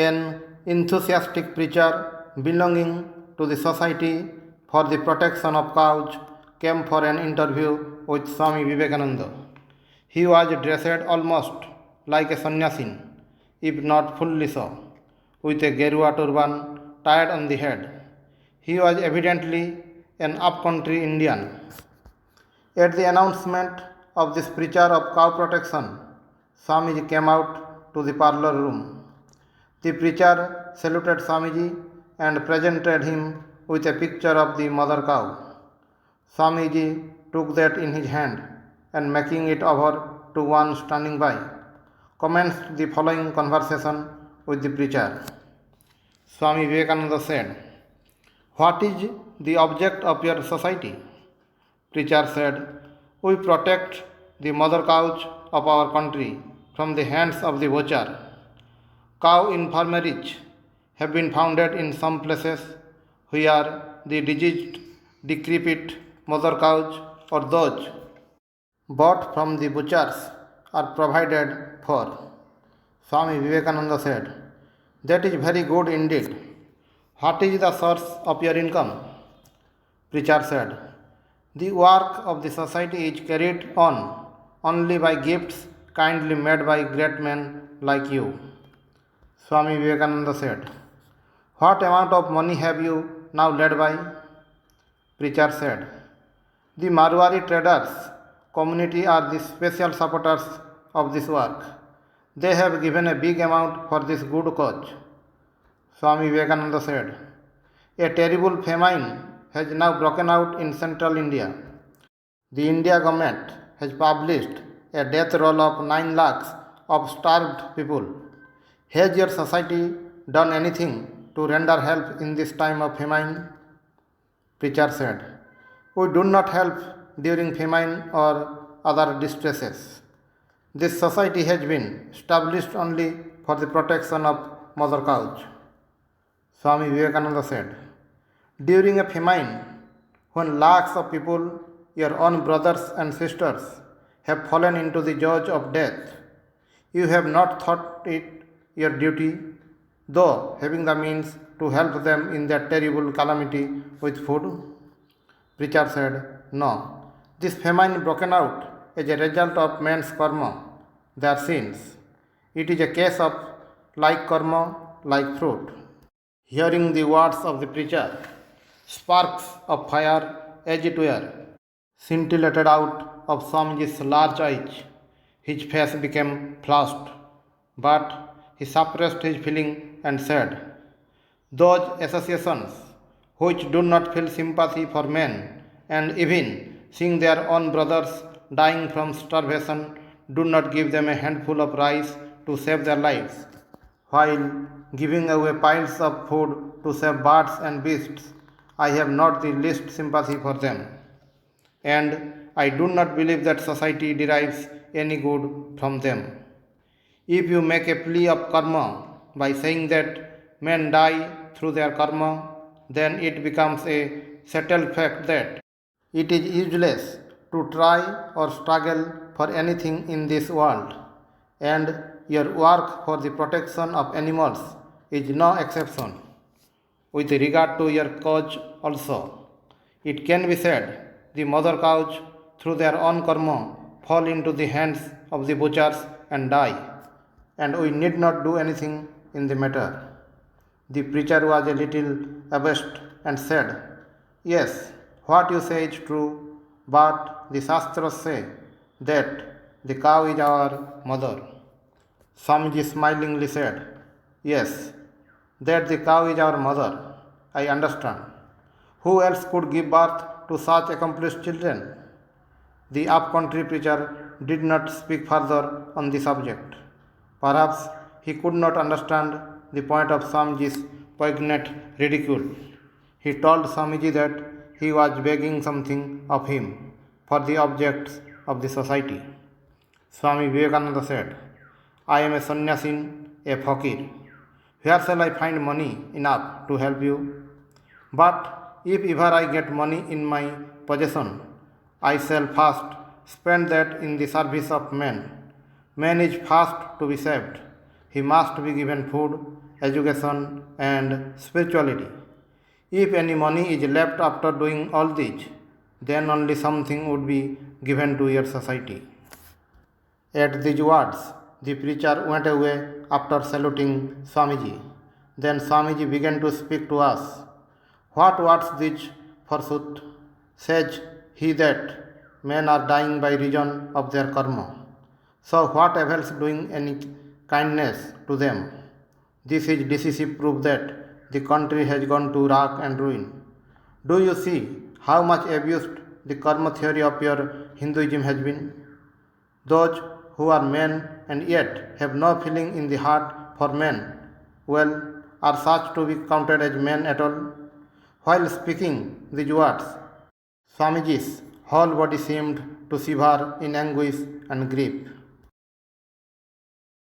An enthusiastic preacher belonging to the Society for the Protection of Cows came for an interview with Swami Vivekananda. He was dressed almost like a sannyasin, if not fully so, with a Gerua turban tied on the head. He was evidently an up-country Indian. At the announcement of this preacher of cow protection, Swamiji came out to the parlor room. The preacher saluted Swamiji and presented him with a picture of the mother cow. Swamiji took that in his hand and making it over to one standing by, commenced the following conversation with the preacher. Swami Vivekananda said, "What is the object of your society?" Preacher said, "We protect the mother cows of our country from the hands of the butcher. Cow infirmaries have been founded in some places where the diseased, decrepit mother cows or those bought from the butchers are provided for." Swami Vivekananda said, "That is very good indeed. What is the source of your income?" Preacher said, "The work of the society is carried on only by gifts kindly made by great men like you." Swami Vivekananda said, "What amount of money have you now led by?" Preacher said, "The Marwari traders community are the special supporters of this work. They have given a big amount for this good cause." Swami Vivekananda said, "A terrible famine has now broken out in central India. The India government has published a death roll of 9 lakhs of starved people. Has your society done anything to render help in this time of famine?" Preacher said, "We do not help during famine or other distresses. This society has been established only for the protection of mother cows." Swami Vivekananda said, "During a famine, when lakhs of people, your own brothers and sisters, have fallen into the jaws of death, you have not thought it your duty, though having the means, to help them in that terrible calamity with food?" Preacher said, "No, this famine broken out as a result of man's karma, their sins. It is a case of like karma, like fruit." Hearing the words of the preacher, sparks of fire, as it were, scintillated out of Swamiji's large eyes. His face became flushed, but he suppressed his feeling and said, "Those associations which do not feel sympathy for men and even seeing their own brothers dying from starvation do not give them a handful of rice to save their lives, while giving away piles of food to save birds and beasts. I have not the least sympathy for them. And I do not believe that society derives any good from them. If you make a plea of karma by saying that men die through their karma, then it becomes a settled fact that it is useless to try or struggle for anything in this world, and your work for the protection of animals is no exception. With regard to your cause also, it can be said the mother cows, through their own karma, fall into the hands of the butchers and die, and we need not do anything in the matter." The preacher was a little abashed and said, "Yes, what you say is true, but the Shastras say that the cow is our mother." Swamiji smilingly said, "Yes, that the cow is our mother, I understand. Who else could give birth to such accomplished children?" The up-country preacher did not speak further on the subject. Perhaps he could not understand the point of Swamiji's poignant ridicule. He told Swamiji that he was begging something of him for the objects of the society. Swami Vivekananda said, "I am a sannyasin, a fakir. Where shall I find money enough to help you? But if ever I get money in my possession, I shall first spend that in the service of man. Man is first to be saved. he must be given food, education, and spirituality. If any money is left after doing all these, then only something would be given to your society. At these words, the preacher went away after saluting Swamiji. Then Swamiji began to speak to us. What words these, forsooth? Says he that men are dying by reason of their karma. So what avails doing any kindness to them? This is decisive proof that the country has gone to wrack and ruin. Do you see how much abused the karma theory of your Hinduism has been? Those who are men and yet have no feeling in the heart for men, well, are such to be counted as men at all? While speaking these words, Swamiji's whole body seemed to shiver in anguish and grief.